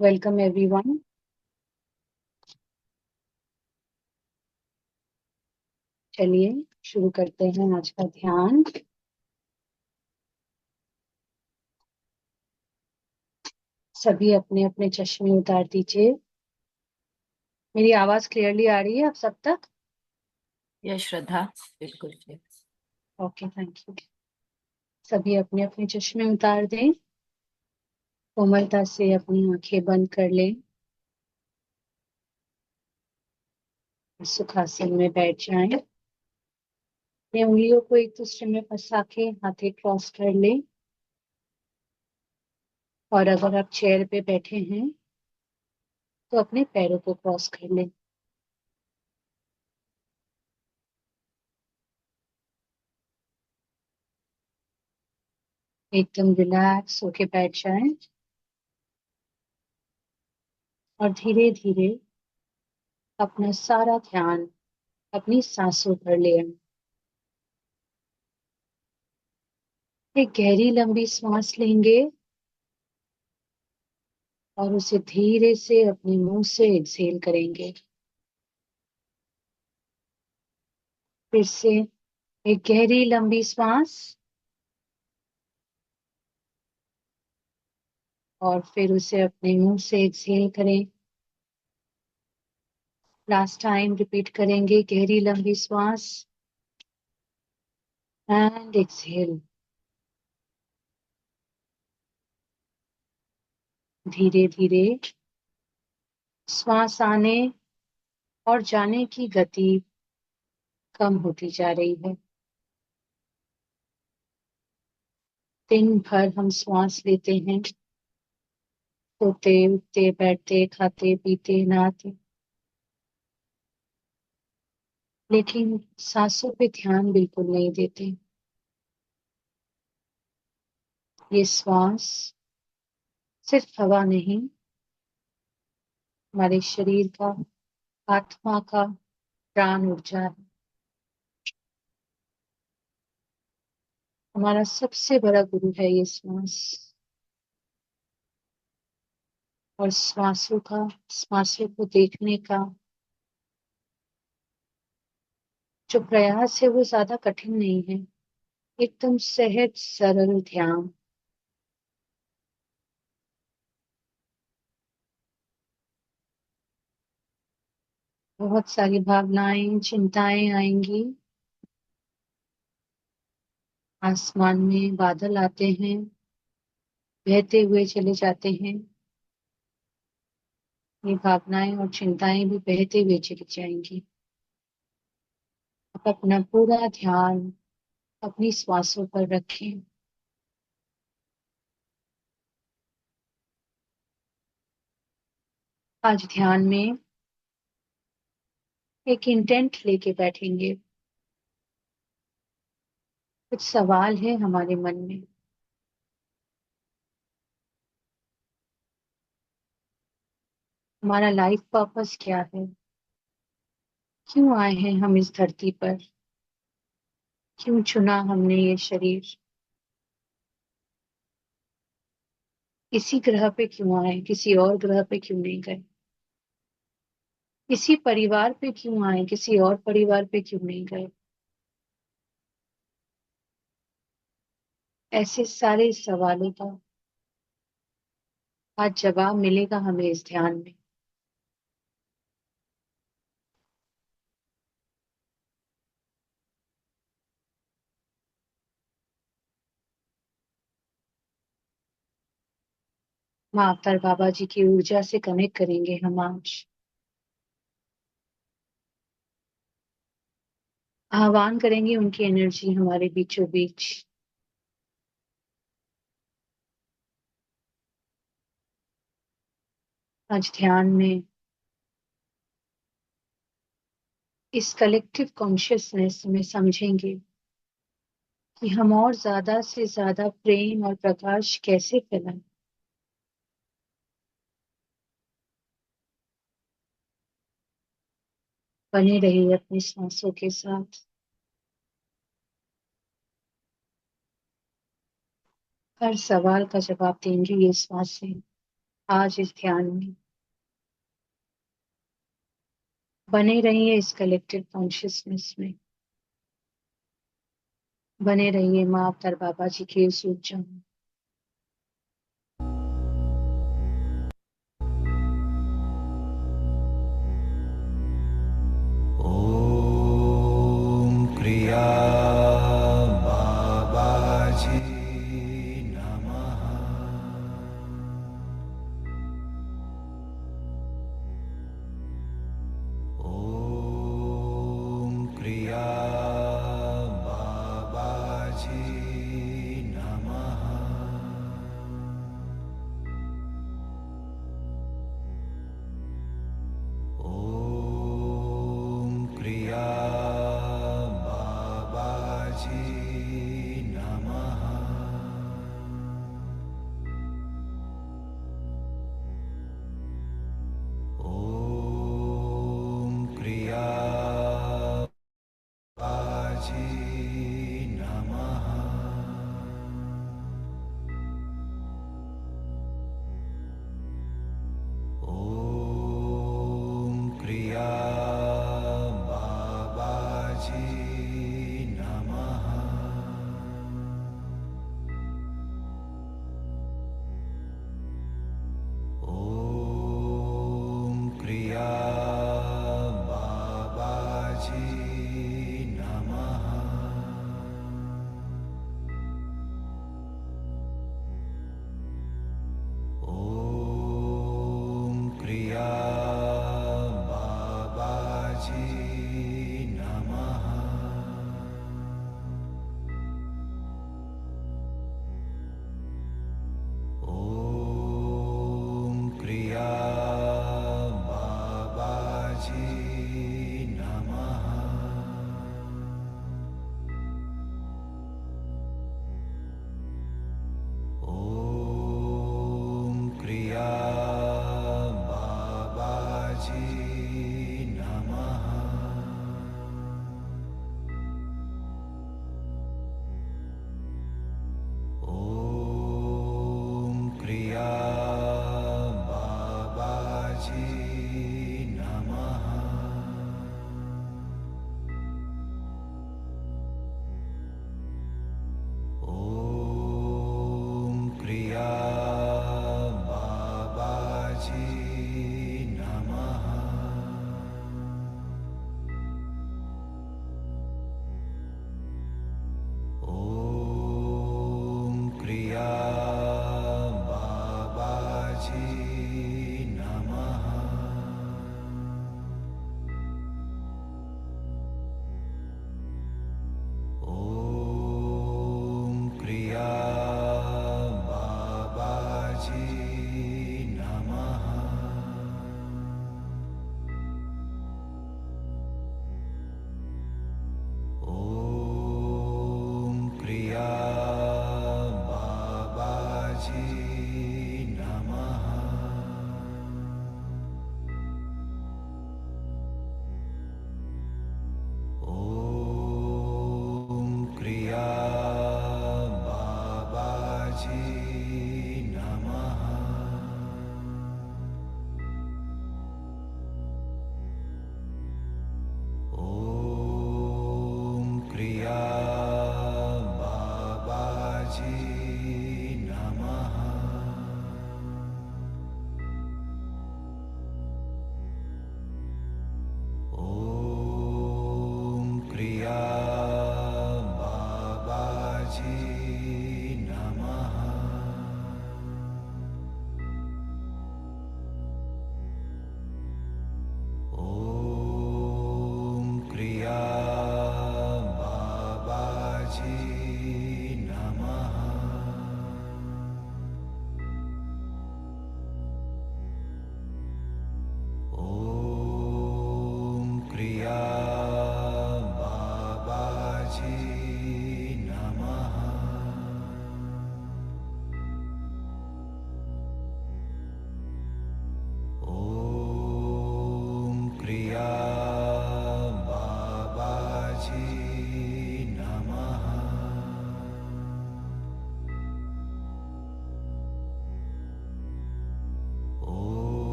Welcome everyone. चलिए शुरू करते हैं आज का ध्यान। सभी अपने अपने चश्मे उतार दीजिए। मेरी आवाज क्लियरली आ रही है आप सब तक? यश श्रद्धा, बिल्कुल ठीक। Okay, thank you. सभी अपने अपने चश्मे उतार दें। कोमलता से अपनी आंखें बंद कर लें। सुखासन में बैठ जाएं। अपनी उंगलियों को एक दूसरे में फंसा के हाथे क्रॉस कर लें। और अगर आप चेयर पे बैठे हैं तो अपने पैरों को क्रॉस कर लें। एकदम रिलैक्स होके बैठ जाएं और धीरे धीरे अपना सारा ध्यान अपनी सांसों पर ले आए। एक गहरी लंबी सांस लेंगे और उसे धीरे से अपने मुंह से एक्सहेल करेंगे। फिर से एक गहरी लंबी सांस और फिर उसे अपने मुंह से एक्सहेल करें। लास्ट टाइम रिपीट करेंगे, गहरी लंबी सांस एंड एक्सहेल। धीरे धीरे श्वास आने और जाने की गति कम होती जा रही है। दिन भर हम श्वास लेते हैं, सोते उठते बैठते खाते पीते नहाते, लेकिन सांसों पे ध्यान बिल्कुल नहीं देते। ये श्वास सिर्फ हवा नहीं, हमारे शरीर का, आत्मा का प्राण ऊर्जा है। हमारा सबसे बड़ा गुरु है ये श्वास। और श्वासों को देखने का जो प्रयास है वो ज्यादा कठिन नहीं है। एकदम सहज सरल ध्यान। बहुत सारी भावनाएं चिंताएं आएंगी। आसमान में बादल आते हैं, बहते हुए चले जाते हैं। ये भावनाएं और चिंताएं भी बहते हुए चली जाएंगी। आप अपना पूरा ध्यान अपनी श्वासों पर रखें। आज ध्यान में एक इंटेंट लेके बैठेंगे। कुछ सवाल है हमारे मन में। हमारा लाइफ पर्पस क्या है? क्यों आए हैं हम इस धरती पर? क्यों चुना हमने ये शरीर? इसी ग्रह पे क्यों आए, किसी और ग्रह पे क्यों नहीं गए? इसी परिवार पे क्यों आए, किसी और परिवार पे क्यों नहीं गए? ऐसे सारे सवालों का आज जवाब मिलेगा हमें इस ध्यान में। माँ अवतार बाबा जी की ऊर्जा से कनेक्ट करेंगे हम आज। आह्वान करेंगे उनकी एनर्जी हमारे बीचों बीच। आज ध्यान में इस कलेक्टिव कॉन्शियसनेस में समझेंगे कि हम और ज्यादा से ज्यादा प्रेम और प्रकाश कैसे फैलाएं। बने रहिए अपनी सांसों के साथ। हर सवाल का जवाब देंगे ये सांसें। आज इस ध्यान में बने रहिए, इस कलेक्टिव कॉन्शियसनेस में बने रहिए। माँ अवतार बाबा जी की इस ऊर्जा में। ॐ क्रिया बाबाजी नमः। ॐ क्रिया बाबाजी नमः।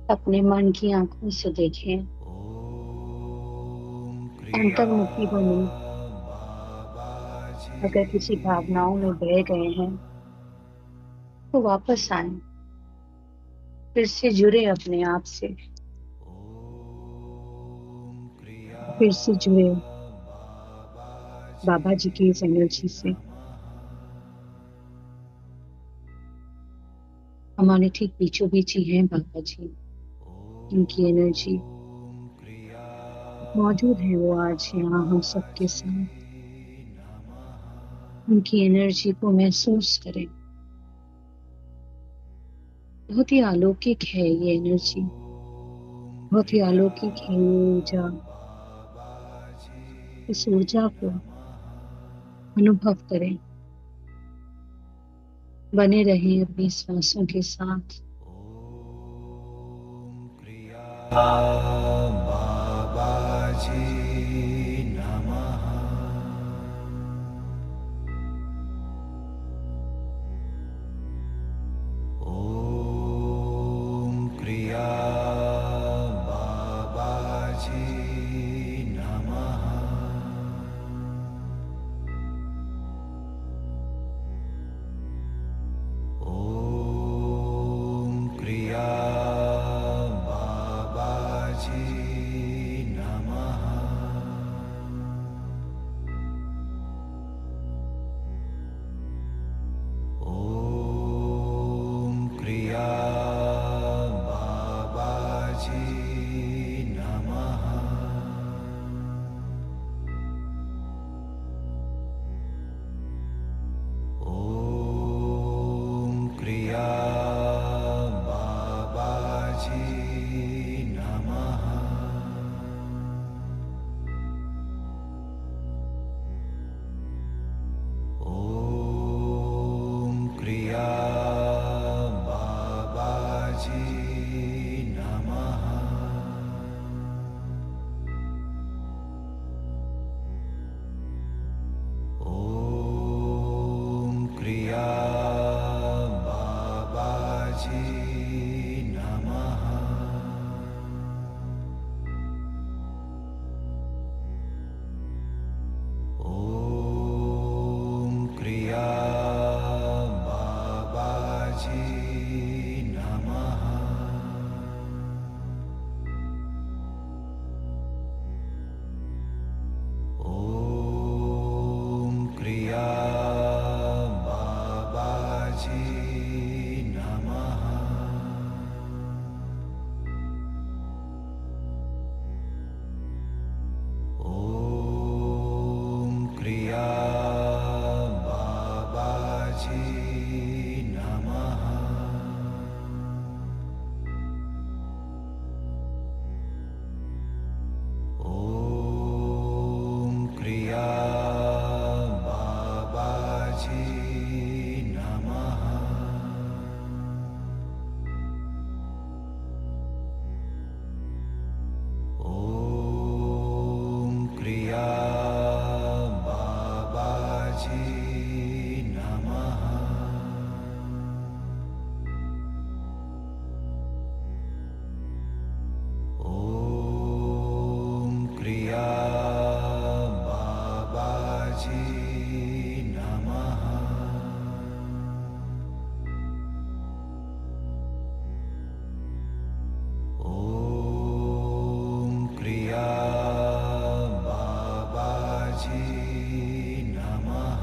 अपने मन की आंखों से देखें, अंतर्मुखी बने। अगर किसी भावनाओं में बह गए हैं तो वापस आए, फिर से जुड़े अपने आप से, फिर से जुड़े बाबा जी की इस एनर्जी से। हमारे ठीक बीचों बीच ही हैं बाबा जी। उनकी एनर्जी मौजूद है, वो आज यहाँ हम सबके साथ। उनकी एनर्जी को महसूस करें। बहुत ही अलौकिक है ये एनर्जी, बहुत ही अलौकिक है ये ऊर्जा। इस ऊर्जा को अनुभव करें, बने रहें अपनी सांसों के साथ। बाबाजी नमः। ॐ क्रिया बाबाजी नमः। ॐ क्रिया बाबाजी नमः। ॐ क्रिया बाबाजी नमः। ॐ क्रिया बाबाजी नमः। ॐ क्रिया बाबाजी नमः। ॐ क्रिया बाबाजी नमः। ॐ क्रिया बाबाजी नमः। ॐ क्रिया बाबाजी नमः। ॐ क्रिया बाबाजी नमः। ॐ क्रिया बाबाजी नमः। ॐ क्रिया बाबाजी नमः। ॐ क्रिया बाबाजी नमः। ॐ क्रिया बाबाजी नमः।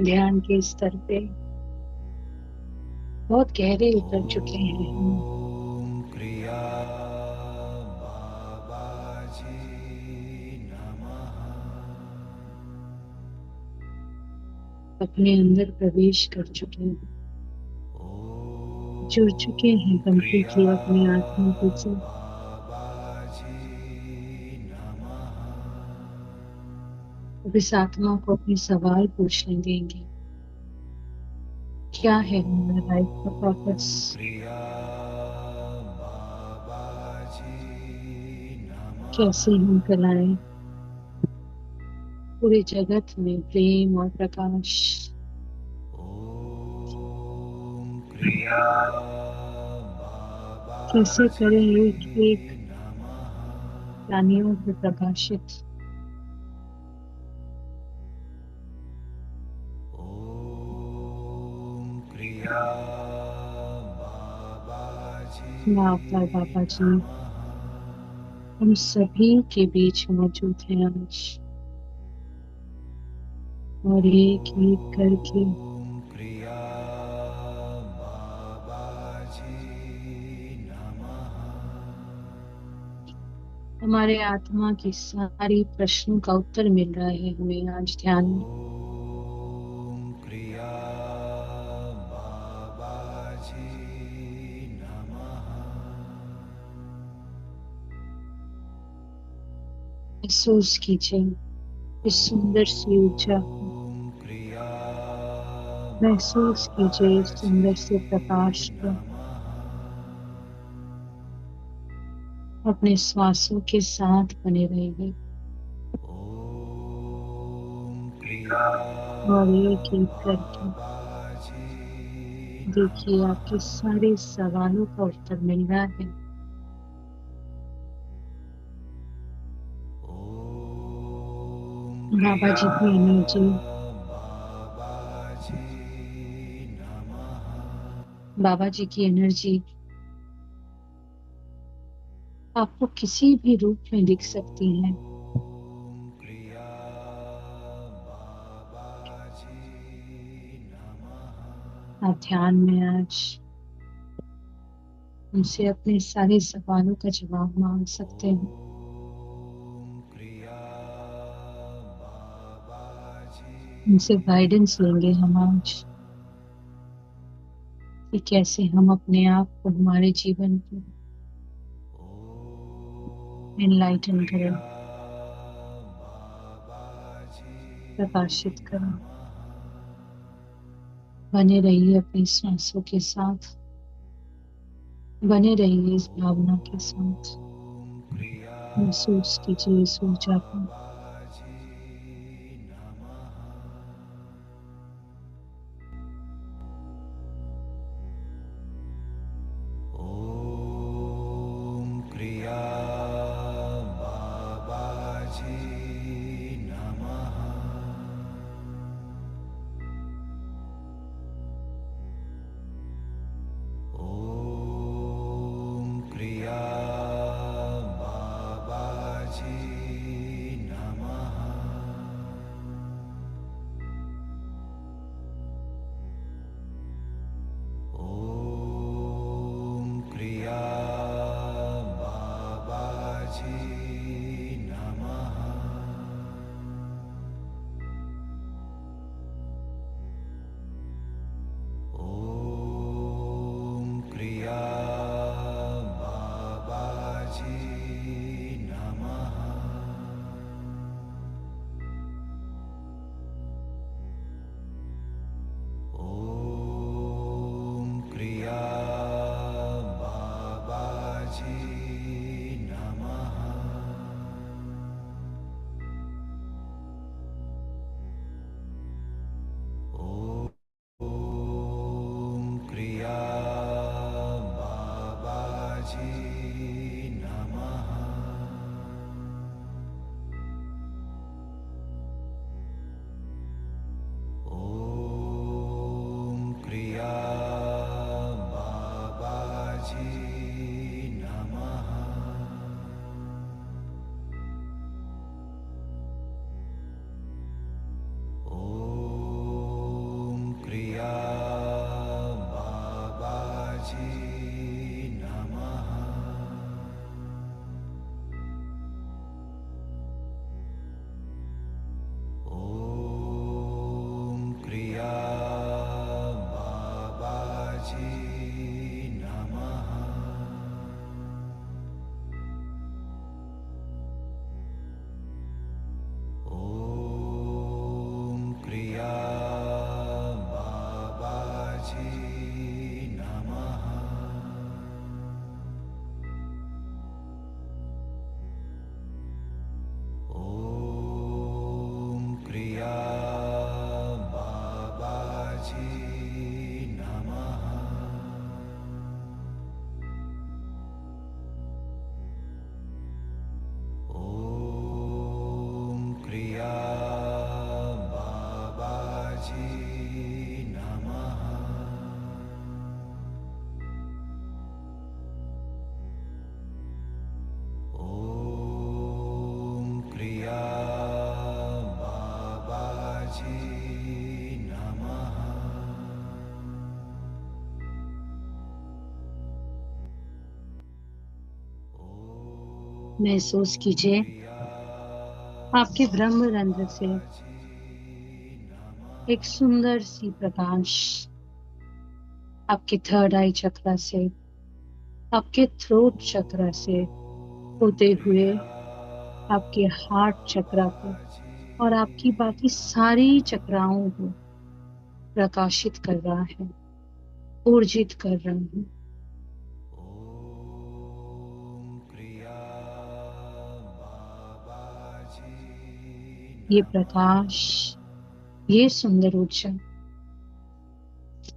ध्यान के स्तर पे बहुत गहरे उतर चुके हैं हम। ॐ क्रिया बाबाजी नमः। अपने अंदर प्रवेश कर चुके हैं, ॐ जुड़ चुके हैं कंप्लीटली क्रिया अपनी आत्मा के साथ। बाबाजी नमः। अब इस आत्मा को अपने सवाल पूछने देंगे, क्या है हमारा लाइफ का पर्पस? क्रिया बाबाजी नमः। कैसे हम फैलाएं पूरे जगत में प्रेम और प्रकाश? ॐ क्रिया कैसे करें बाबाजी एक एक नमः। प्राणियों को प्रकाशित? ॐ क्रिया बाबाजी अवतार बाबा जी हम सभी के बीच मौजूद हैं आज, और एक एक करके ॐ क्रिया बाबाजी नमः। हमारे आत्मा की सारी प्रश्नों का उत्तर मिल रहा है हमें आज ध्यान में। ॐ क्रिया बाबाजी नमः। महसूस कीजिए इस सुंदर सी ऊर्जा को, ॐ क्रिया महसूस कीजिए इस सुंदर से प्रकाश को अपने श्वासों के साथ बने रहिए, ॐ क्रिया और एक एक करके बाबाजी देखिए आपके सारे सवालों का उत्तर मिल रहा है। ॐ बाबा क्रिया जी की एनर्जी, बाबाजी नमः। बाबा जी की एनर्जी आपको किसी भी रूप में दिख सकती है। ॐ क्रिया बाबाजी नमः। आप ध्यान में आज उनसे अपने सारे सवालों का जवाब मांग सकते हैं। ॐ क्रिया बाबाजी उनसे गाइडेंस लेंगे हम आज कि कैसे हम अपने आप को, हमारे जीवन को एनलाइटन क्रिया करें, बाबाजी प्रकाशित करें। बने रहिए अपनी सांसों के साथ, बने रहिए इस भावना के साथ। ॐ क्रिया महसूस कीजिए इस ऊर्जा को। बाबाजी नमः। ॐ क्रिया बाबाजी नमः। ॐ क्रिया बाबाजी नमः। महसूस कीजिए आपके ब्रह्मरंध्र से एक सुंदर सी प्रकाश आपके थर्ड आई चक्र से, आपके थ्रोट चक्र से होते हुए आपके हार्ट चक्र को और आपकी बाकी सारी चक्राओं को प्रकाशित कर रहा है, ऊर्जित कर रहा है। ये प्रकाश, ये सुंदर ऊर्जा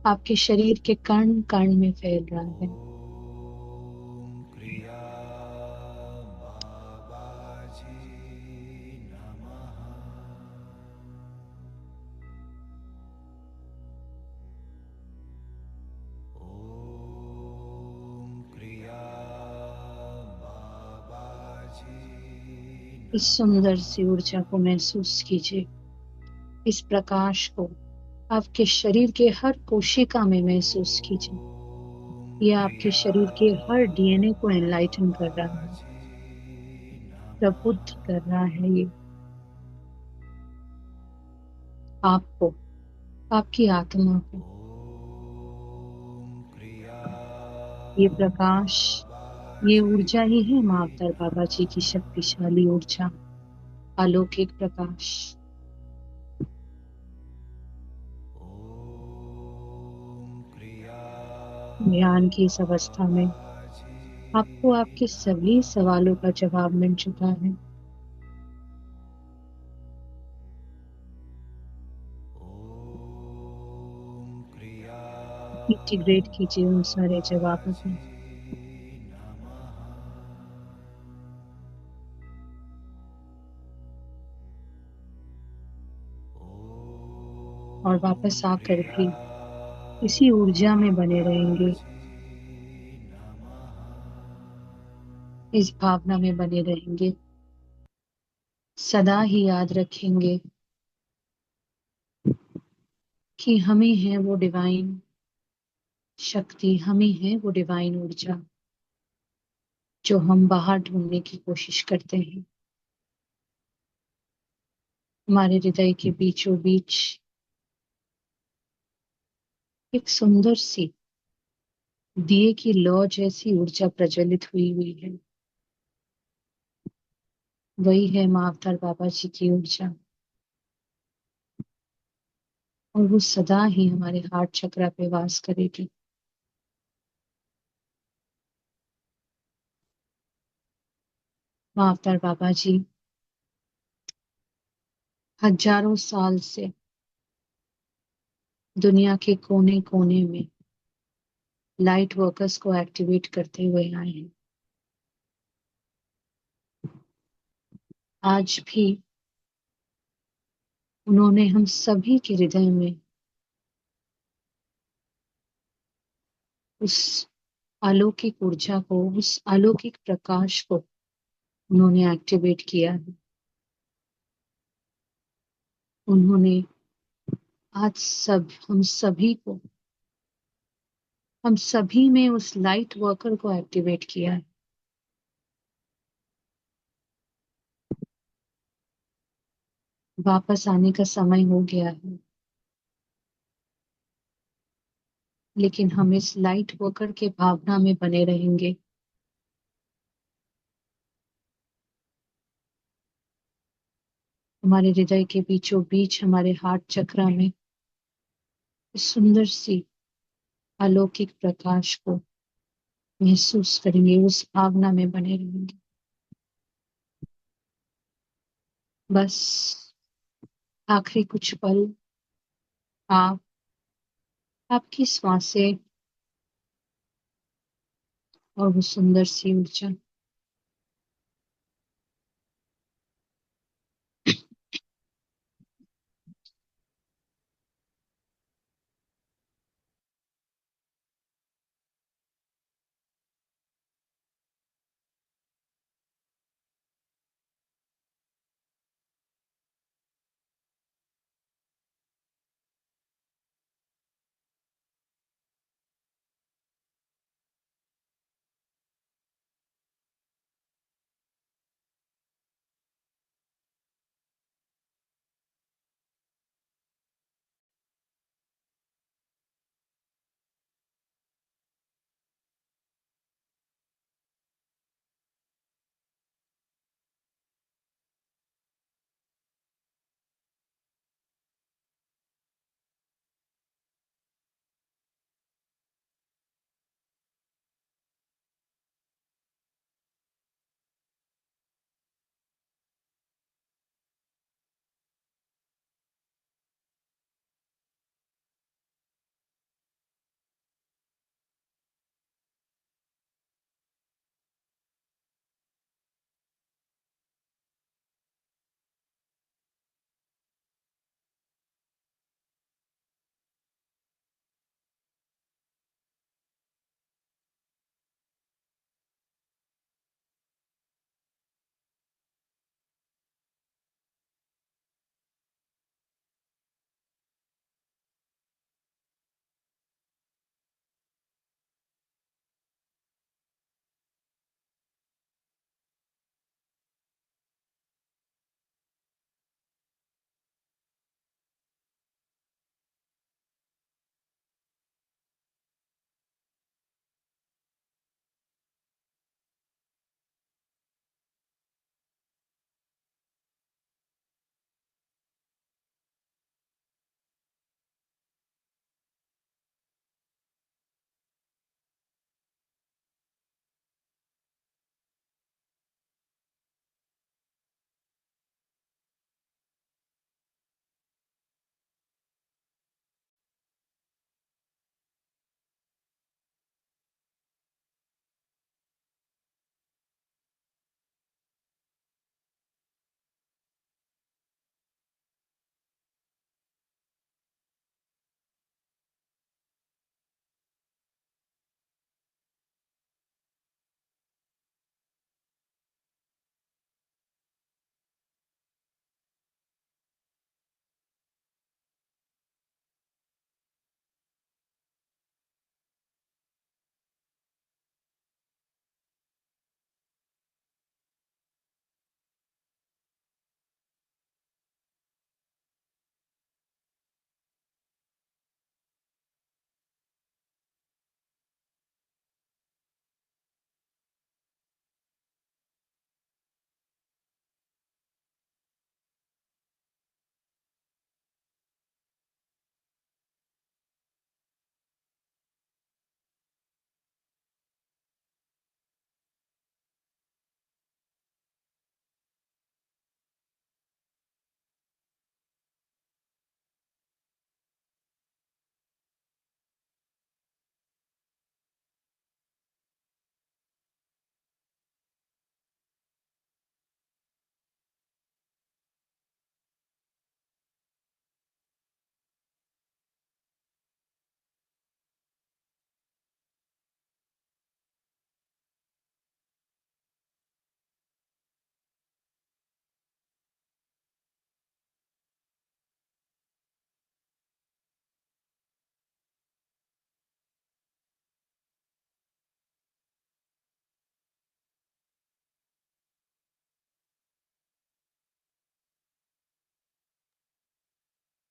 आपके शरीर के कण कण में फैल रहा है। इस सुंदर सी ऊर्जा को महसूस कीजिए। इस प्रकाश को आपके शरीर के हर कोशिका में महसूस कीजिए। यह आपके शरीर के हर डीएनए को एनलाइटन कर रहा है, प्रबुद्ध कर रहा है। ये आपको, आपकी आत्मा को, ये प्रकाश, ये ऊर्जा ही है माँ अवतार बाबा जी की शक्तिशाली ऊर्जा, अलौकिक प्रकाश। ध्यान की इस अवस्था में आपको आपके सभी सवालों का जवाब मिल चुका है। इंटीग्रेट कीजिए उन सारे जवाबों को। और वापस आकर भी इसी ऊर्जा में बने रहेंगे, इस भावना में बने रहेंगे। सदा ही याद रखेंगे कि हम ही हैं वो डिवाइन शक्ति, हम ही हैं वो डिवाइन ऊर्जा जो हम बाहर ढूंढने की कोशिश करते हैं। हमारे हृदय के बीचों बीच एक सुंदर सी दिए की लौ जैसी ऊर्जा प्रज्वलित हुई हुई है। वही है माँ अवतार बाबा जी की ऊर्जा, और वो सदा ही हमारे हार्ट चक्र पे वास करेगी। माँ अवतार बाबा जी हजारों साल से दुनिया के कोने कोने में लाइट वर्कर्स को एक्टिवेट करते हुए आए हैं। आज भी उन्होंने हम सभी के हृदय में उस अलौकिक ऊर्जा को, उस अलौकिक प्रकाश को उन्होंने एक्टिवेट किया है। उन्होंने आज हम सभी में उस लाइट वर्कर को एक्टिवेट किया है। वापस आने का समय हो गया है, लेकिन हम इस लाइट वर्कर के भावना में बने रहेंगे। हमारे हृदय के बीचों बीच, हमारे हार्ट चक्र में इस सुंदर सी अलौकिक प्रकाश को महसूस करेंगे, उस भावना में बने रहेंगे। बस आखिरी कुछ पल आप, आपकी श्वासें और वो सुंदर सी ऊर्जा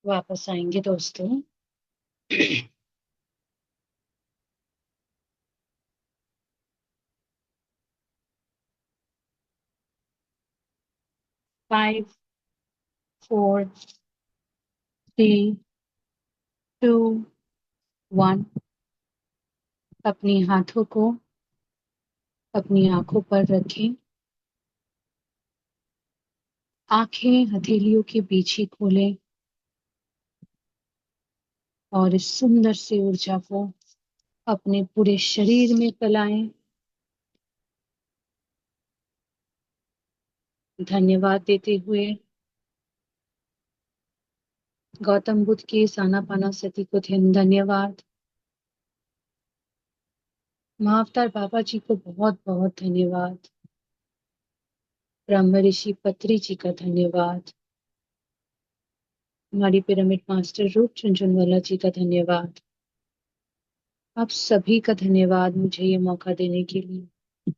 वापस आएंगे दोस्तों। 5 4 3 2 1। अपनी हाथों को अपनी आंखों पर रखें। आंखें हथेलियों के बीच ही खोलें और इस सुंदर सी ऊर्जा को अपने पूरे शरीर में फैलाएं। धन्यवाद देते हुए गौतम बुद्ध की इस आनापानासती को धन्यवाद। महाअवतार बाबा जी को बहुत बहुत धन्यवाद। ब्रह्म ऋषि पत्री जी का धन्यवाद। हमारी पिरामिड मास्टर रूप झुनझुनवाला जी का धन्यवाद। आप सभी का धन्यवाद मुझे ये मौका देने के लिए।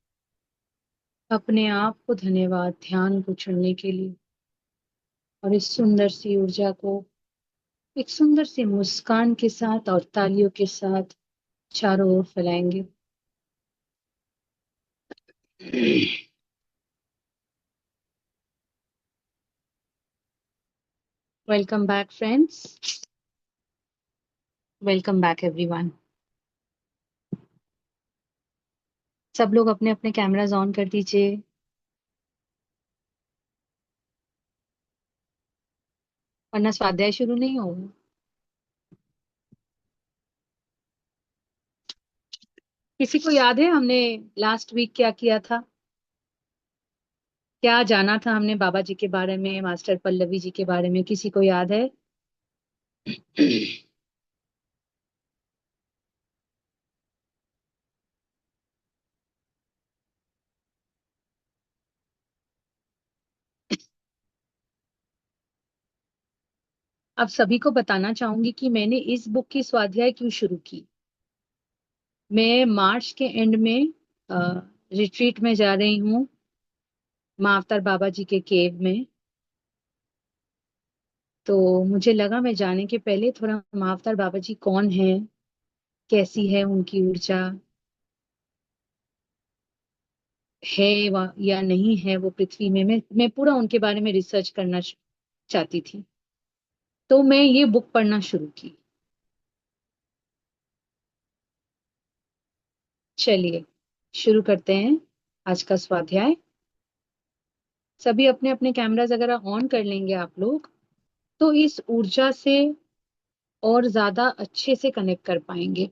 अपने आप को धन्यवाद ध्यान को चुनने के लिए। और इस सुंदर सी ऊर्जा को एक सुंदर सी मुस्कान के साथ और तालियों के साथ चारों ओर फैलाएंगे। Welcome back friends. Welcome back everyone. सब लोग अपने अपने कैमरास ऑन कर दीजिए। वरना स्वाध्याय शुरू नहीं होगा। किसी को याद है हमने लास्ट वीक क्या किया था? क्या जाना था हमने बाबा जी के बारे में, मास्टर पल्लवी जी के बारे में? किसी को याद है? अब सभी को बताना चाहूंगी कि मैंने इस बुक की स्वाध्याय क्यों शुरू की। मैं मार्च के एंड में रिट्रीट में जा रही हूँ, महाअवतार बाबा जी के केव में। तो मुझे लगा मैं जाने के पहले थोड़ा महाअवतार बाबा जी कौन है, कैसी है उनकी ऊर्जा, है या नहीं है वो पृथ्वी में। मैं पूरा उनके बारे में रिसर्च करना चाहती थी। तो मैं ये बुक पढ़ना शुरू की। चलिए शुरू करते हैं आज का स्वाध्याय। सभी अपने अपने कैमरास अगर ऑन कर लेंगे आप लोग, तो इस ऊर्जा से और ज्यादा अच्छे से कनेक्ट कर पाएंगे।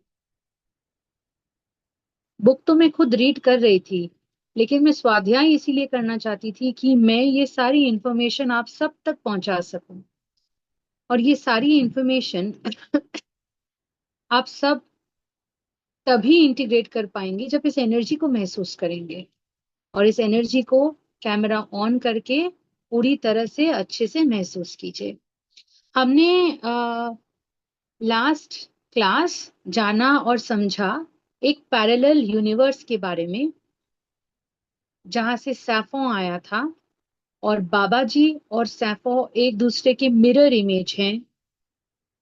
बुक तो मैं खुद रीड कर रही थी, लेकिन मैं स्वाध्याय इसीलिए करना चाहती थी कि मैं ये सारी इंफॉर्मेशन आप सब तक पहुंचा सकूं। और ये सारी इंफॉर्मेशन आप सब तभी इंटीग्रेट कर पाएंगे जब इस एनर्जी को महसूस करेंगे। और इस एनर्जी को कैमरा ऑन करके पूरी तरह से अच्छे से महसूस कीजिए। हमने लास्ट क्लास जाना और समझा एक पैरेलल यूनिवर्स के बारे में, जहां से सैफो आया था और बाबा जी और सैफो एक दूसरे के मिरर इमेज हैं।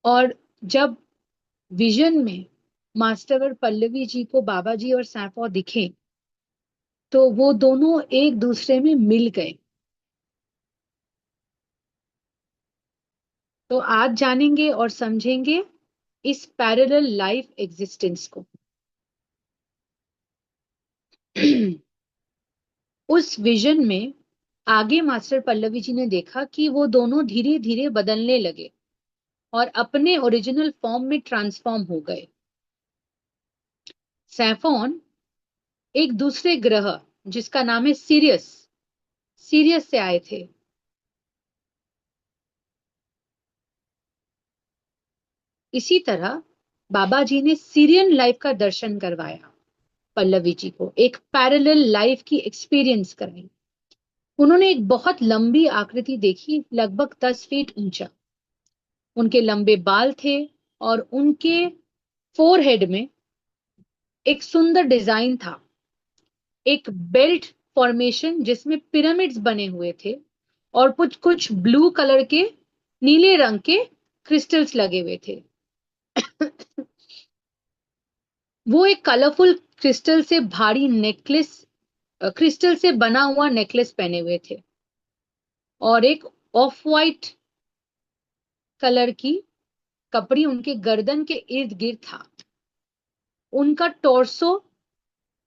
और जब विजन में मास्टर और पल्लवी जी को बाबा जी और सैफो दिखे, तो वो दोनों एक दूसरे में मिल गए। तो आज जानेंगे और समझेंगे इस पैरेलल लाइफ एग्जिस्टेंस को। उस विजन में आगे मास्टर पल्लवी जी ने देखा कि वो दोनों धीरे धीरे बदलने लगे और अपने ओरिजिनल फॉर्म में ट्रांसफॉर्म हो गए। सैफोन एक दूसरे ग्रह जिसका नाम है सीरियस, सीरियस से आए थे। इसी तरह बाबा जी ने सीरियन लाइफ का दर्शन करवाया पल्लवी जी को, एक पैरेलल लाइफ की एक्सपीरियंस कराई। उन्होंने एक बहुत लंबी आकृति देखी, लगभग 10 फीट ऊंचा। उनके लंबे बाल थे और उनके फोरहेड में एक सुंदर डिजाइन था, एक बेल्ट फॉर्मेशन जिसमें पिरामिड्स बने हुए थे और कुछ कुछ ब्लू कलर के, नीले रंग के क्रिस्टल्स लगे हुए थे। वो एक कलरफुल क्रिस्टल से भारी नेकलेस, क्रिस्टल से बना हुआ नेकलेस पहने हुए थे, और एक ऑफ वाइट कलर की कपड़ी उनके गर्दन के इर्द गिर्द था। उनका टॉर्सो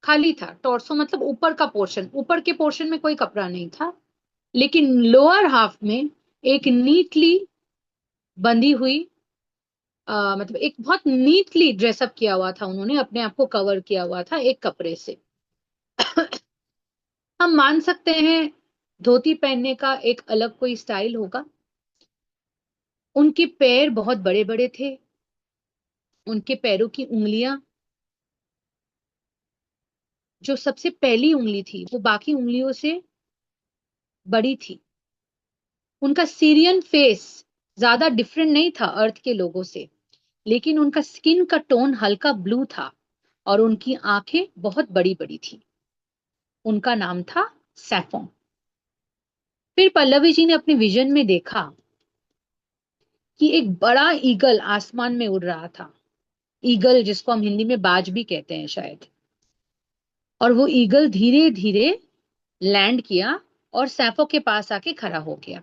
खाली था। टॉर्सो मतलब ऊपर का पोर्शन, ऊपर के पोर्शन में कोई कपड़ा नहीं था, लेकिन लोअर हाफ में एक नीटली बंधी हुई, मतलब एक बहुत नीटली ड्रेसअप किया हुआ था, उन्होंने अपने आप को कवर किया हुआ था एक कपड़े से। हम मान सकते हैं धोती पहनने का एक अलग कोई स्टाइल होगा। उनके पैर बहुत बड़े बड़े थे। उनके पैरों की उंगलियां, जो सबसे पहली उंगली थी वो बाकी उंगलियों से बड़ी थी। उनका सीरियन फेस ज्यादा डिफरेंट नहीं था अर्थ के लोगों से, लेकिन उनका स्किन का टोन हल्का ब्लू था और उनकी आंखें बहुत बड़ी बड़ी थी। उनका नाम था सैफोन। फिर पल्लवी जी ने अपने विजन में देखा कि एक बड़ा ईगल आसमान में उड़ रहा था। ईगल जिसको हम हिंदी में बाज भी कहते हैं शायद। और वो ईगल धीरे धीरे लैंड किया और सैफो के पास आके खड़ा हो गया।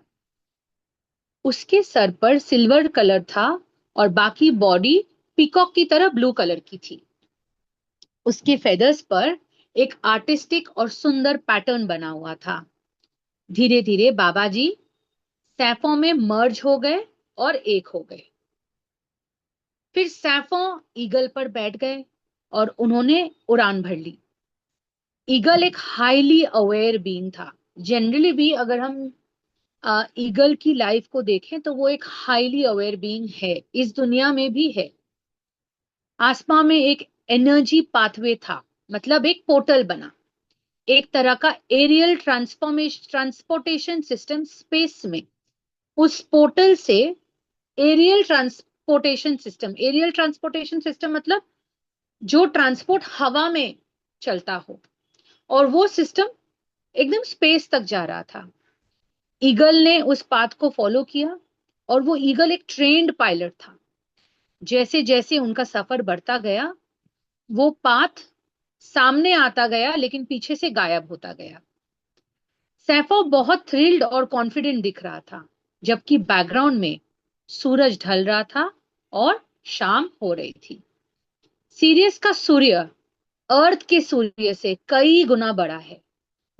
उसके सर पर सिल्वर कलर था और बाकी बॉडी पीकॉक की तरह ब्लू कलर की थी। उसके फेदर्स पर एक आर्टिस्टिक और सुंदर पैटर्न बना हुआ था। धीरे धीरे बाबा जी सैफों में मर्ज हो गए और एक हो गए। फिर सैफों ईगल पर बैठ गए और उन्होंने उड़ान भर ली। ईगल एक हाईली अवेयर बीइंग था। जनरली भी अगर हम ईगल की लाइफ को देखें तो वो एक हाईली अवेयर बीइंग है, इस दुनिया में भी है। आसमां में एक एनर्जी पाथवे था, मतलब एक पोर्टल बना, एक तरह का एरियल ट्रांसपोर्टेशन सिस्टम स्पेस में। उस पोर्टल से एरियल ट्रांसपोर्टेशन सिस्टम मतलब जो ट्रांसपोर्ट हवा में चलता हो, और वो सिस्टम एकदम स्पेस तक जा रहा था। ईगल ने उस पाथ को फॉलो किया और वो ईगल एक ट्रेन्ड पायलट था। जैसे जैसे उनका सफर बढ़ता गया वो पाथ सामने आता गया, लेकिन पीछे से गायब होता गया। सैफो बहुत थ्रिल्ड और कॉन्फिडेंट दिख रहा था, जबकि बैकग्राउंड में सूरज ढल रहा था और शाम हो रही थी। सीरियस का सूर्य अर्थ के सूर्य से कई गुना बड़ा है।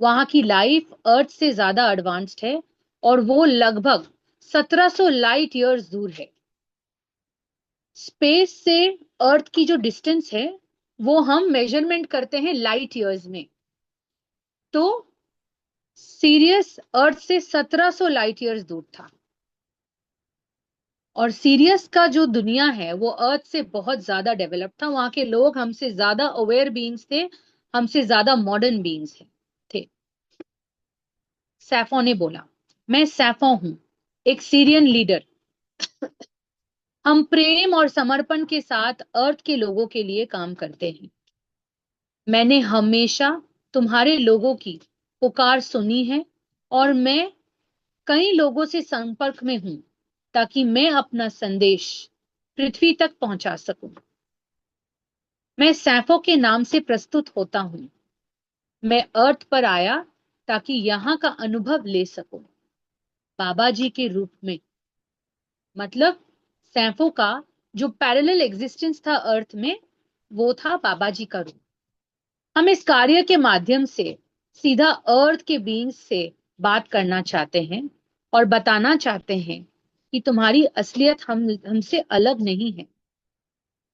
वहां की लाइफ अर्थ से ज्यादा एडवांस्ड है और वो लगभग 1700 लाइट ईयर्स दूर है। स्पेस से अर्थ की जो डिस्टेंस है वो हम मेजरमेंट करते हैं लाइट ईयर्स में। तो सीरियस अर्थ से 1700 लाइट ईयर्स दूर था, और सीरियस का जो दुनिया है वो अर्थ से बहुत ज्यादा डेवलप था। वहां के लोग हमसे ज्यादा अवेयर बीइंग्स थे, हमसे ज्यादा मॉडर्न बीइंग्स थे। सैफो ने बोला, मैं सैफो हूं, एक सीरियन लीडर। हम प्रेम और समर्पण के साथ अर्थ के लोगों के लिए काम करते हैं। मैंने हमेशा तुम्हारे लोगों की पुकार सुनी है और मैं कई लोगों से संपर्क में हूं ताकि मैं अपना संदेश पृथ्वी तक पहुंचा सकूं। मैं सैफो के नाम से प्रस्तुत होता हूं। मैं अर्थ पर आया ताकि यहां का अनुभव ले सकूं, बाबा जी के रूप में। मतलब सैफो का जो पैरेलल एग्जिस्टेंस था अर्थ में, वो था बाबा जी का रूप। हम इस कार्य के माध्यम से सीधा अर्थ के बीइंग्स से बात करना चाहते हैं और बताना चाहते हैं कि तुम्हारी असलियत हमसे अलग नहीं है।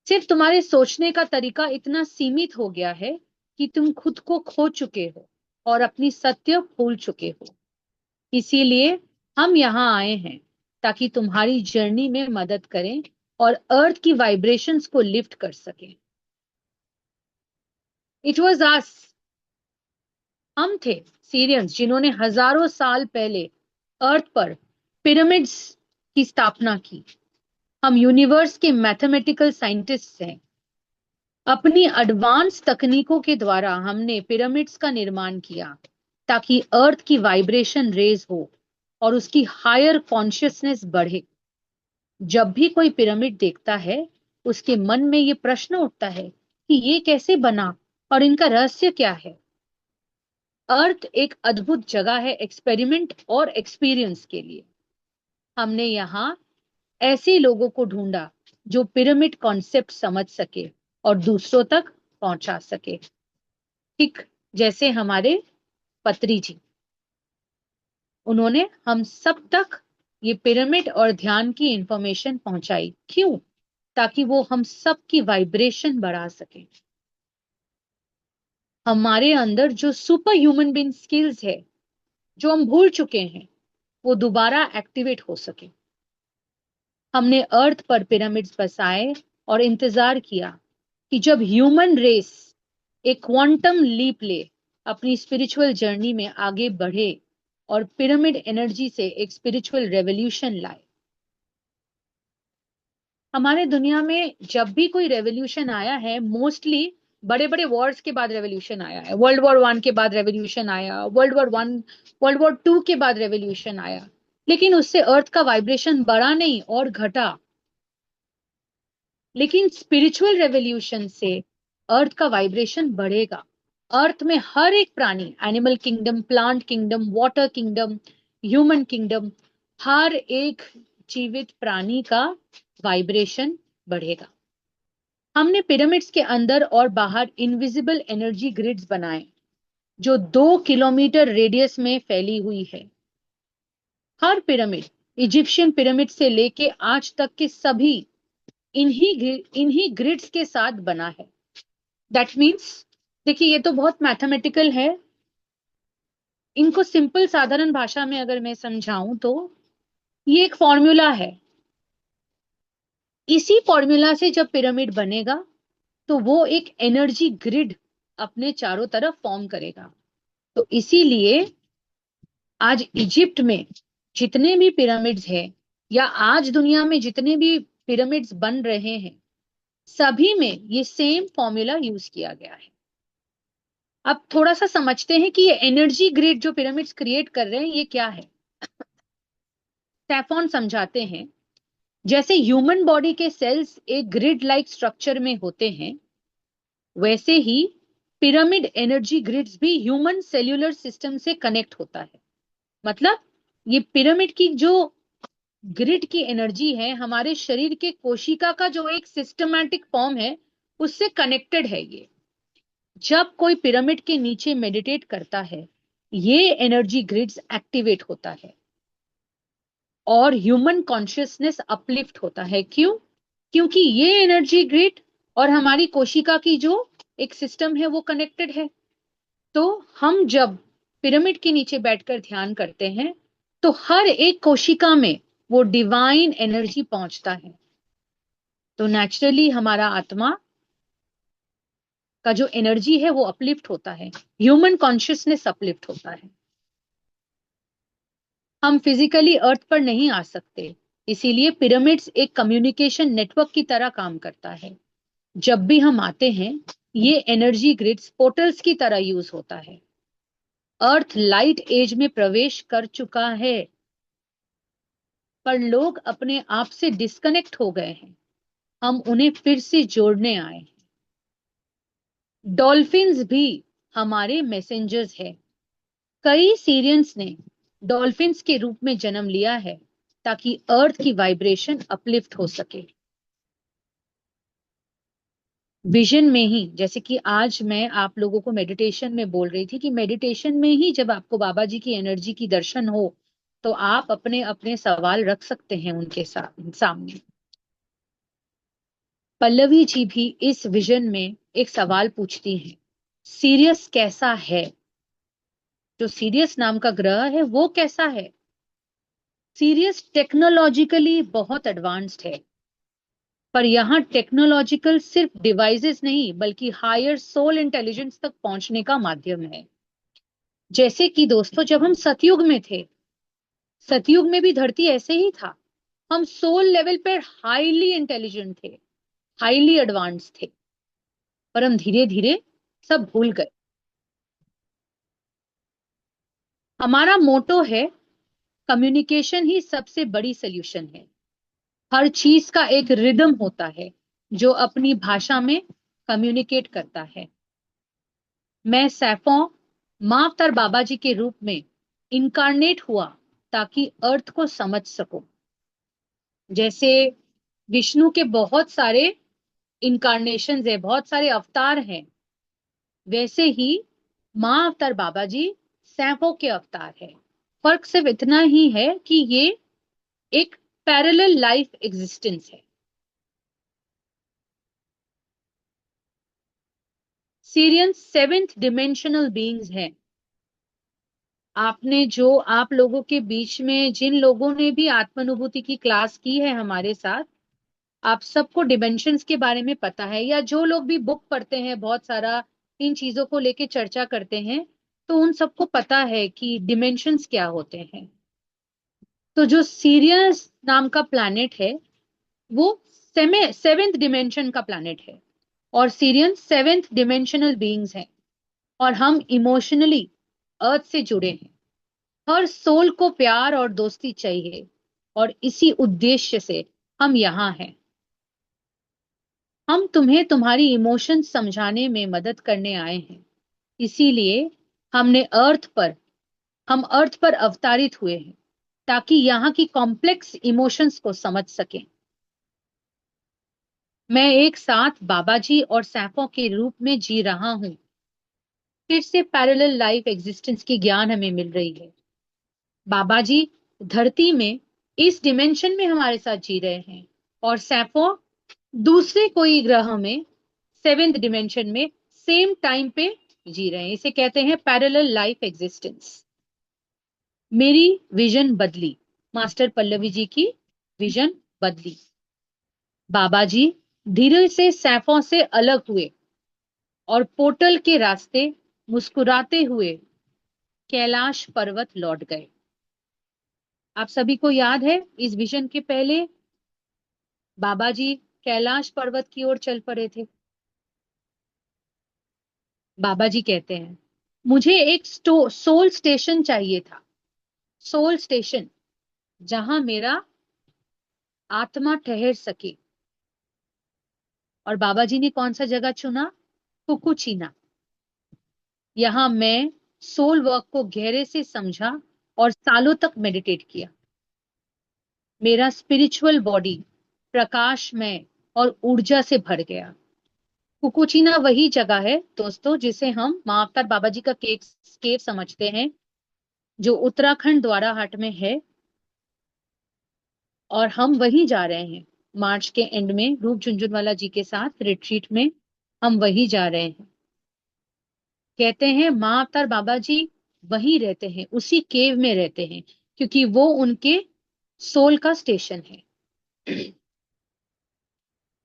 सिर्फ तुम्हारे सोचने का तरीका इतना सीमित हो गया है कि तुम खुद को खो चुके हो और अपनी सत्य भूल चुके हो। इसीलिए हम यहाँ आए हैं ताकि तुम्हारी जर्नी में मदद करें और अर्थ की वाइब्रेशंस को लिफ्ट कर सकें। इट वाज अस, हम थे सीरियंस जिन्होंने हजारों साल पहले अर्थ पर पिरामिड्स की स्थापना की। हम यूनिवर्स के मैथमेटिकल साइंटिस्ट हैं। अपनी एडवांस तकनीकों के द्वारा हमने पिरामिड्स का निर्माण किया ताकि अर्थ की वाइब्रेशन रेज हो और उसकी हायर कॉन्शियसनेस बढ़े। जब भी कोई पिरामिड देखता है उसके मन में ये प्रश्न उठता है कि ये कैसे बना और इनका रहस्य क्या है। अर्थ एक अद्भुत जगह है एक्सपेरिमेंट और एक्सपीरियंस के लिए। हमने यहाँ ऐसे लोगों को ढूंढा जो पिरामिड कॉन्सेप्ट समझ सके और दूसरों तक पहुंचा सके, ठीक जैसे हमारे पत्री जी। उन्होंने हम सब तक ये पिरामिड और ध्यान की इंफॉर्मेशन पहुंचाई। क्यों? ताकि वो हम सब की वाइब्रेशन बढ़ा सके। हमारे अंदर जो सुपर ह्यूमन बीइंग स्किल्स है जो हम भूल चुके हैं वो दोबारा एक्टिवेट हो सके। हमने अर्थ पर पिरामिड्स बसाए और इंतजार किया कि जब ह्यूमन रेस एक क्वांटम लीप ले, अपनी स्पिरिचुअल जर्नी में आगे बढ़े और पिरामिड एनर्जी से एक स्पिरिचुअल रेवोल्यूशन लाए। हमारे दुनिया में जब भी कोई रेवोल्यूशन आया है, मोस्टली बड़े बड़े वॉर्स के बाद रेवोल्यूशन आया है। वर्ल्ड वॉर 1 के बाद रेवोल्यूशन आया, वर्ल्ड वॉर 2 के बाद रेवोल्यूशन आया, लेकिन उससे अर्थ का वाइब्रेशन बढ़ा नहीं और घटा। लेकिन स्पिरिचुअल रेवोल्यूशन से अर्थ का वाइब्रेशन बढ़ेगा। अर्थ में हर एक प्राणी, animal kingdom, plant kingdom, water kingdom, human kingdom, हर एक जीवित प्राणी का वाइब्रेशन बढ़ेगा। हमने पिरामिड्स के अंदर और बाहर इनविजिबल एनर्जी ग्रिड्स बनाए जो 2 किलोमीटर रेडियस में फैली हुई है। हर पिरामिड, इजिप्शियन पिरामिड से लेके आज तक के सभी इन्हीं ग्रिड्स के साथ बना है। दैट मीन्स, देखिए ये तो बहुत मैथमेटिकल है, इनको सिंपल साधारण भाषा में अगर मैं समझाऊं तो ये एक फॉर्मूला है। इसी फॉर्मूला से जब पिरामिड बनेगा तो वो एक एनर्जी ग्रिड अपने चारों तरफ फॉर्म करेगा। तो इसीलिए आज इजिप्ट में जितने भी पिरामिड्स हैं या आज दुनिया में जितने भी पिरामिड्स बन रहे हैं, सभी में ये सेम फॉर्मूला यूज किया गया है। अब थोड़ा सा समझते हैं कि ये एनर्जी ग्रिड जो पिरामिड्स क्रिएट कर रहे हैं ये क्या है। स्टेफन समझाते हैं, जैसे ह्यूमन बॉडी के सेल्स एक ग्रिड लाइक स्ट्रक्चर में होते हैं, वैसे ही पिरामिड एनर्जी ग्रिड्स भी ह्यूमन सेल्यूलर सिस्टम से कनेक्ट होता है। मतलब ये पिरामिड की जो ग्रिड की एनर्जी है हमारे शरीर के कोशिका का जो एक सिस्टमैटिक फॉर्म है उससे कनेक्टेड है ये। जब कोई पिरामिड के नीचे मेडिटेट करता है, ये एनर्जी ग्रिड्स एक्टिवेट होता है और ह्यूमन कॉन्शियसनेस अपलिफ्ट होता है। क्यों? क्योंकि ये एनर्जी ग्रिड और हमारी कोशिका की जो एक सिस्टम है वो कनेक्टेड है। तो हम जब पिरामिड के नीचे बैठकर ध्यान करते हैं तो हर एक कोशिका में वो डिवाइन एनर्जी पहुंचता है। तो नेचुरली हमारा आत्मा का जो एनर्जी है वो अपलिफ्ट होता है, ह्यूमन कॉन्शियसनेस अपलिफ्ट होता है। हम फिजिकली अर्थ पर नहीं आ सकते, इसीलिए पिरामिड्स एक कम्युनिकेशन नेटवर्क की तरह काम करता है। जब भी हम आते हैं ये एनर्जी ग्रिड्स पोर्टल्स की तरह यूज होता है। अर्थ लाइट एज में प्रवेश कर चुका है, पर लोग अपने आप से डिस्कनेक्ट हो गए हैं। हम उन्हें फिर से जोड़ने आए हैं। डॉल्फिन्स भी हमारे मैसेंजर्स हैं। कई सीरियंस ने डॉल्फिन्स के रूप में जन्म लिया है ताकि अर्थ की वाइब्रेशन अपलिफ्ट हो सके। विजन में ही, जैसे कि आज मैं आप लोगों को मेडिटेशन में बोल रही थी कि मेडिटेशन में ही जब आपको बाबा जी की एनर्जी की दर्शन हो तो आप अपने अपने सवाल रख सकते हैं उनके सामने। पल्लवी जी भी इस विजन में एक सवाल पूछती हैं, सीरियस कैसा है? जो सीरियस नाम का ग्रह है वो कैसा है? सीरियस टेक्नोलॉजिकली बहुत एडवांस्ड है, पर यहाँ टेक्नोलॉजिकल सिर्फ डिवाइसेस नहीं बल्कि हायर सोल इंटेलिजेंस तक पहुंचने का माध्यम है। जैसे कि दोस्तों, जब हम सतयुग में थे, सतयुग में भी धरती ऐसे ही था। हम सोल लेवल पर हाईली इंटेलिजेंट थे, हाईली एडवांस थे, पर हम धीरे धीरे सब भूल गए। हमारा मोटो है, कम्युनिकेशन ही सबसे बड़ी सॉल्यूशन है। हर चीज का एक रिदम होता है जो अपनी भाषा में कम्युनिकेट करता है। मैं सैफों माँ अवतार बाबा जी के रूप में इनकारनेट हुआ ताकि अर्थ को समझ सको। जैसे विष्णु के बहुत सारे इनकारनेशंस है, बहुत सारे अवतार हैं, वैसे ही माँ अवतार बाबा जी सैफों के अवतार है। फर्क सिर्फ इतना ही है कि ये एक पैरेलल लाइफ एग्जिस्टेंस है। सीरियन सेवेंथ डिमेंशनल बीइंग्स हैं। आपने जो आप लोगों के बीच में जिन लोगों ने भी आत्मानुभूति की क्लास की है हमारे साथ, आप सबको डिमेंशंस के बारे में पता है, या जो लोग भी बुक पढ़ते हैं बहुत सारा इन चीजों को लेके चर्चा करते हैं, तो उन सबको पता है कि डिमेंशंस क्या होते हैं। तो जो सीरियस नाम का प्लैनेट है वो सेवेंथ डिमेंशन का प्लैनेट है, और सीरियन सेवेंथ डिमेंशनल बीइंग्स हैं, और हम इमोशनली अर्थ से जुड़े हैं। हर सोल को प्यार और दोस्ती चाहिए, और इसी उद्देश्य से हम यहाँ हैं। हम तुम्हें तुम्हारी इमोशन समझाने में मदद करने आए हैं। इसीलिए हमने हम अर्थ पर अवतारित हुए हैं ताकि यहाँ की कॉम्प्लेक्स इमोशंस को समझ सकें। मैं एक साथ बाबा जी और सैफों के रूप में जी रहा हूं। फिर से पैरेलल लाइफ एग्जिस्टेंस की ज्ञान हमें मिल रही है। बाबा जी धरती में इस डिमेंशन में हमारे साथ जी रहे हैं, और सैफों दूसरे कोई ग्रह में सेवेंथ डिमेंशन में सेम टाइम पे जी रहे हैं। इसे कहते हैं पैरेलल लाइफ एग्जिस्टेंस। मेरी विजन बदली, मास्टर पल्लवी जी की विजन बदली। बाबा जी धीरे से सैफों से अलग हुए और पोर्टल के रास्ते मुस्कुराते हुए कैलाश पर्वत लौट गए। आप सभी को याद है इस विजन के पहले बाबा जी कैलाश पर्वत की ओर चल पड़े थे। बाबा जी कहते हैं मुझे एक सोल स्टेशन चाहिए था, सोल स्टेशन जहां मेरा आत्मा ठहर सके। और बाबा जी ने कौन सा जगह चुना? कुकुचीना। यहां मैं सोल वर्क को गहरे से समझा और सालों तक मेडिटेट किया। मेरा स्पिरिचुअल बॉडी प्रकाशमय और ऊर्जा से भर गया। कुकुचीना वही जगह है दोस्तों जिसे हम माँ अवतार बाबा जी का केव समझते हैं, जो उत्तराखंड द्वाराहाट में है, और हम वहीं जा रहे हैं मार्च के एंड में रूप झुनझुनवाला जी के साथ रिट्रीट में। हम वहीं जा रहे हैं। कहते हैं माँ अवतार बाबा जी वहीं रहते हैं, उसी केव में रहते हैं, क्योंकि वो उनके सोल का स्टेशन है।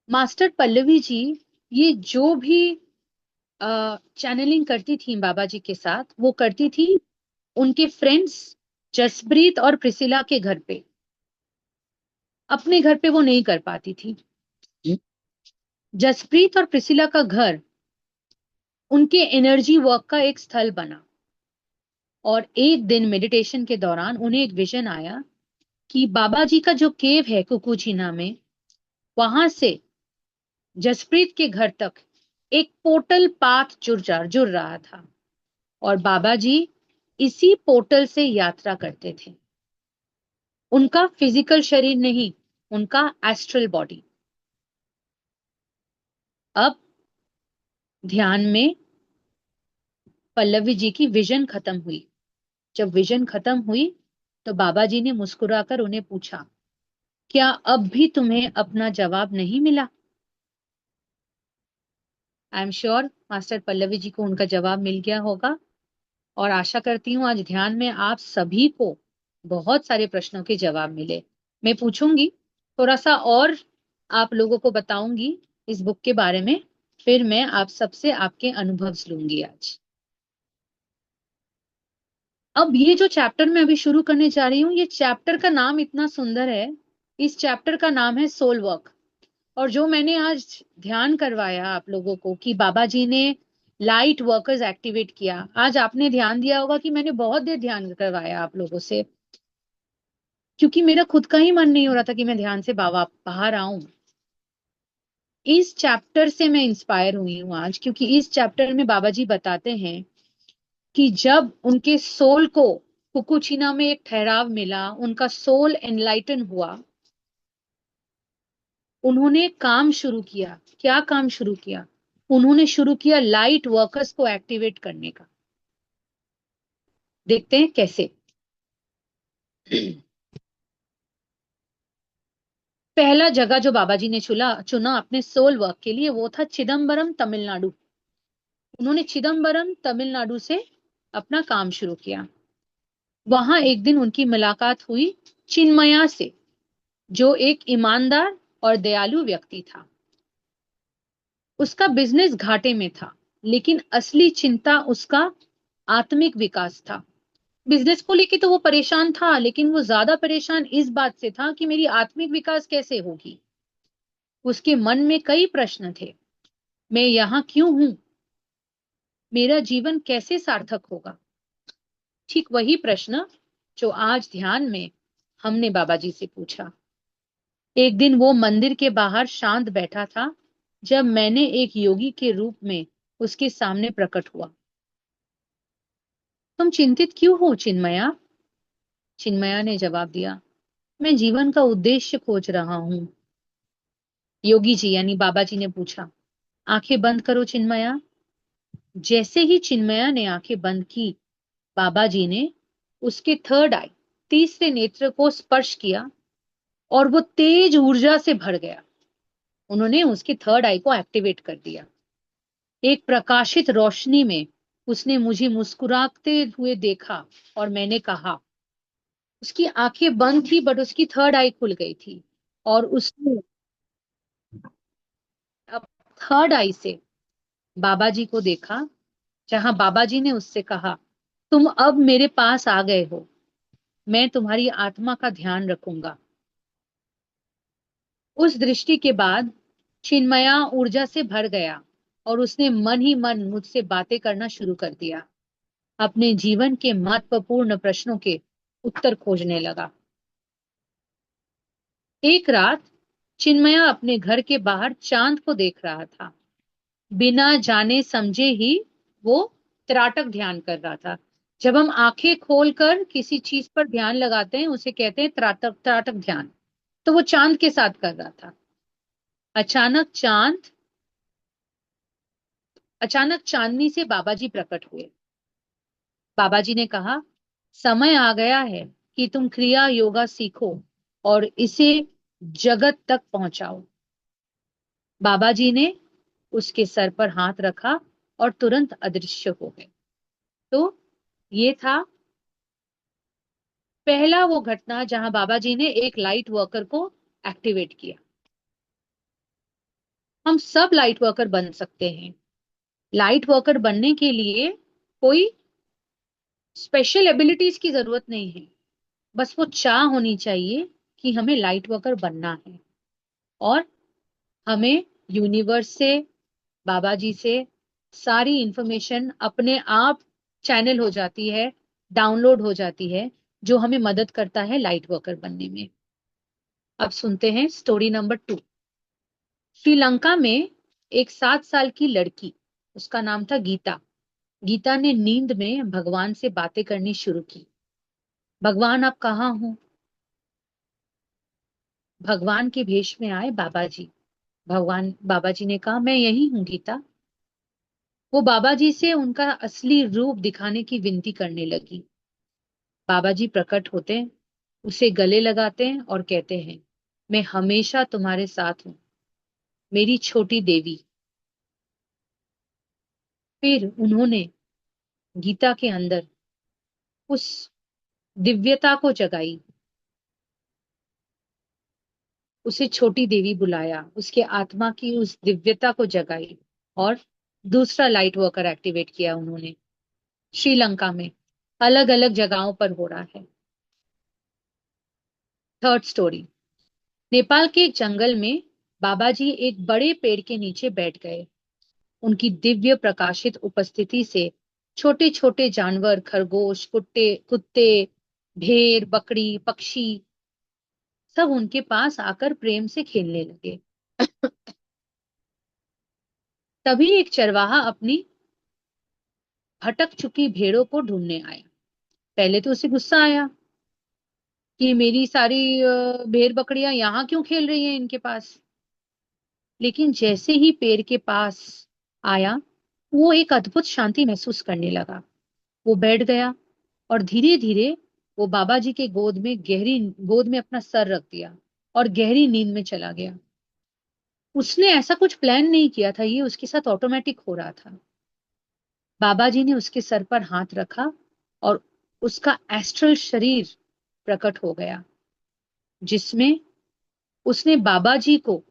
मास्टर पल्लवी जी ये जो भी चैनलिंग करती थी बाबा जी के साथ, वो करती थी उनके फ्रेंड्स जसप्रीत और प्रिसिला के घर पे। अपने घर पे वो नहीं कर पाती थी। जसप्रीत और प्रिसिला का घर उनके एनर्जी वर्क का एक स्थल बना। और एक दिन मेडिटेशन के दौरान उन्हें एक विजन आया कि बाबा जी का जो केव है कुकुचीना में, वहां से जसप्रीत के घर तक एक पोर्टल पाथ जुड़ रहा था, और बाबा जी इसी पोर्टल से यात्रा करते थे। उनका फिजिकल शरीर नहीं, उनका एस्ट्रल बॉडी। अब ध्यान में पल्लवी जी की विजन खत्म हुई। जब विजन खत्म हुई तो बाबा जी ने मुस्कुराकर उन्हें पूछा, क्या अब भी तुम्हें अपना जवाब नहीं मिला? I am sure master Pallavi ji को उनका जवाब मिल गया होगा, और आशा करती हूँ आज ध्यान में आप सभी को बहुत सारे प्रश्नों के जवाब मिले। मैं पूछूंगी थोड़ा सा और आप लोगों को बताऊंगी इस बुक के बारे में, फिर मैं आप सबसे आपके अनुभव लूंगी आज। अब ये जो चैप्टर मैं अभी शुरू करने जा रही हूँ, ये चैप्टर का नाम इतना सुंदर है। इस चैप्टर का नाम है सोल वर्क। और जो मैंने आज ध्यान करवाया आप लोगों को कि बाबा जी ने लाइट वर्कर्स एक्टिवेट किया, आज आपने ध्यान दिया होगा कि मैंने बहुत देर ध्यान करवाया आप लोगों से। क्योंकि मेरा खुद का ही मन नहीं हो रहा था कि मैं ध्यान से बाहर आऊं। इस चैप्टर से मैं इंस्पायर हुई हूं आज, क्योंकि इस चैप्टर में बाबा जी बताते हैं कि जब उनके सोल को फुकुशिमा में एक ठहराव मिला, उनका सोल एनलाइटन हुआ, उन्होंने काम शुरू किया। क्या काम शुरू किया? उन्होंने शुरू किया लाइट वर्कर्स को एक्टिवेट करने का। देखते हैं कैसे। पहला जगह जो बाबा जी ने चुना अपने सोल वर्क के लिए, वो था चिदम्बरम, तमिलनाडु। उन्होंने चिदम्बरम तमिलनाडु से अपना काम शुरू किया। वहां एक दिन उनकी मुलाकात हुई चिन्मया से, जो एक ईमानदार और दयालु व्यक्ति था। उसका बिजनेस घाटे में था, लेकिन असली चिंता उसका आत्मिक विकास था। बिजनेस को लेके तो वो परेशान था, लेकिन वो ज्यादा परेशान इस बात से था कि मेरी आत्मिक विकास कैसे होगी। उसके मन में कई प्रश्न थे। मैं यहाँ क्यों हूं? मेरा जीवन कैसे सार्थक होगा? ठीक वही प्रश्न जो आज ध्यान में हमने बाबा जी से पूछा। एक दिन वो मंदिर के बाहर शांत बैठा था, जब मैंने एक योगी के रूप में उसके सामने प्रकट हुआ। तुम चिंतित क्यों हो चिन्मया? चिन्मया ने जवाब दिया, मैं जीवन का उद्देश्य खोज रहा हूं। योगी जी यानी बाबा जी ने पूछा, आंखें बंद करो चिन्मया। जैसे ही चिन्मया ने आंखें बंद की, बाबा जी ने उसके थर्ड आई, तीसरे नेत्र को स्पर्श किया और वो तेज ऊर्जा से भर गया। उन्होंने उसके थर्ड आई को एक्टिवेट कर दिया। एक प्रकाशित रोशनी में उसने मुझे मुस्कुराते हुए देखा और मैंने कहा, उसकी आंखें बंद थी बट उसकी थर्ड आई खुल गई थी, और उसने अब थर्ड आई से बाबा जी को देखा, जहां बाबा जी ने उससे कहा, तुम अब मेरे पास आ गए हो, मैं तुम्हारी आत्मा का ध्यान रखूंगा। उस दृष्टि के बाद चिन्मया ऊर्जा से भर गया और उसने मन ही मन मुझसे बातें करना शुरू कर दिया। अपने जीवन के महत्वपूर्ण प्रश्नों के उत्तर खोजने लगा। एक रात चिन्मया अपने घर के बाहर चांद को देख रहा था। बिना जाने समझे ही वो त्राटक ध्यान कर रहा था। जब हम आंखें खोलकर किसी चीज पर ध्यान लगाते हैं, उसे कहते हैं त्राटक त्राटक ध्यान। तो वो चांद के साथ कर रहा था। अचानक चांद अचानक चांदनी से बाबा जी प्रकट हुए। बाबा जी ने कहा, समय आ गया है कि तुम क्रिया योगा सीखो और इसे जगत तक पहुंचाओ। बाबा जी ने उसके सर पर हाथ रखा और तुरंत अदृश्य हो गए। तो ये था पहला वो घटना जहां बाबा जी ने एक लाइट वर्कर को एक्टिवेट किया। हम सब लाइट वर्कर बन सकते हैं। लाइट वर्कर बनने के लिए कोई स्पेशल एबिलिटीज की जरूरत नहीं है। बस वो चाह होनी चाहिए कि हमें लाइट वर्कर बनना है, और हमें यूनिवर्स से, बाबा जी से सारी इंफॉर्मेशन अपने आप चैनल हो जाती है, डाउनलोड हो जाती है, जो हमें मदद करता है लाइट वर्कर बनने में। अब सुनते हैं स्टोरी नंबर 2। श्रीलंका में एक 7 साल की लड़की, उसका नाम था गीता। गीता ने नींद में भगवान से बातें करनी शुरू की। भगवान आप कहाँ हो? भगवान के भेष में आए बाबा जी। बाबा जी ने कहा, मैं यही हूं गीता। वो बाबा जी से उनका असली रूप दिखाने की विनती करने लगी। बाबा जी प्रकट होते हैं, उसे गले लगाते हैं और कहते हैं, मैं हमेशा तुम्हारे साथ हूं मेरी छोटी देवी। फिर उन्होंने गीता के अंदर उस दिव्यता को जगाई, उसे छोटी देवी बुलाया, उसके आत्मा की उस दिव्यता को जगाई, और दूसरा लाइट वर्कर एक्टिवेट किया उन्होंने। श्रीलंका में अलग अलग जगहों पर हो रहा है। Third story. नेपाल के एक जंगल में बाबा जी एक बड़े पेड़ के नीचे बैठ गए। उनकी दिव्य प्रकाशित उपस्थिति से छोटे छोटे जानवर, खरगोश, कुत्ते कुत्ते, भेड़, बकरी, पक्षी सब उनके पास आकर प्रेम से खेलने लगे। तभी एक चरवाहा अपनी भटक चुकी भेड़ों को ढूंढने आया। पहले तो उसे गुस्सा आया कि मेरी सारी भेड़ बकरियां यहाँ क्यों खेल रही हैं इनके पास। लेकिन जैसे ही पेड़ के पास आया, वो एक अद्भुत शांति महसूस करने लगा। वो बैठ गया और धीरे धीरे वो बाबा जी के गोद में अपना सर रख दिया और गहरी नींद में चला गया। उसने ऐसा कुछ प्लान नहीं किया था, ये उसके साथ ऑटोमेटिक हो रहा था। बाबा जी ने उसके सर पर हाथ रखा और उसका एस्ट्रल शरीर प्रकट हो गया, जिसमें उसने बाबा जी को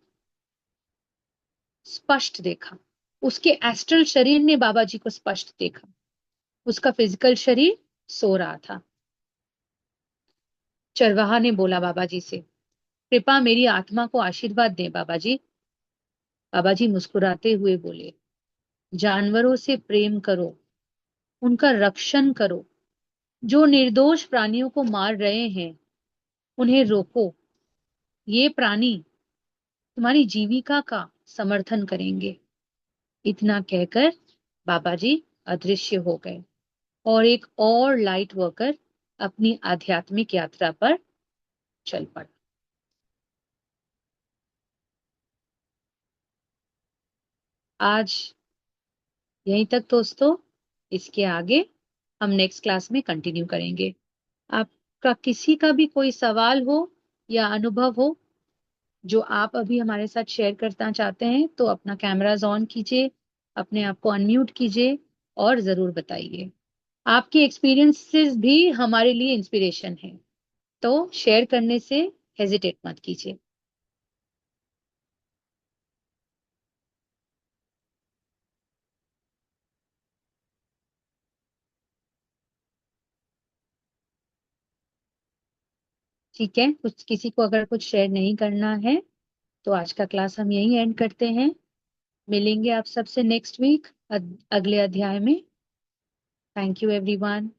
स्पष्ट देखा। उसके एस्ट्रल शरीर ने बाबा जी को स्पष्ट देखा। उसका फिजिकल शरीर सो रहा था। चरवाहा ने बोला बाबा जी से, कृपा मेरी आत्मा को आशीर्वाद दें बाबा जी। बाबा जी मुस्कुराते हुए बोले, जानवरों से प्रेम करो, उनका रक्षण करो। जो निर्दोष प्राणियों को मार रहे हैं उन्हें रोको। ये प्राणी तुम्हारी जीविका का समर्थन करेंगे। इतना कहकर बाबा जी अदृश्य हो गए और एक और लाइट वर्कर अपनी आध्यात्मिक यात्रा पर चल पड़ा। आज यहीं तक दोस्तों, इसके आगे हम नेक्स्ट क्लास में कंटिन्यू करेंगे। आपका किसी का भी कोई सवाल हो या अनुभव हो जो आप अभी हमारे साथ शेयर करना चाहते हैं, तो अपना कैमराज ऑन कीजिए, अपने आप को अनम्यूट कीजिए और जरूर बताइए। आपके एक्सपीरियंसेस भी हमारे लिए इंस्पिरेशन है, तो शेयर करने से हेजिटेट मत कीजिए। ठीक है, कुछ किसी को अगर कुछ शेयर नहीं करना है तो आज का क्लास हम यहीं एंड करते हैं। मिलेंगे आप सबसे नेक्स्ट वीक अगले अध्याय में। Thank you everyone.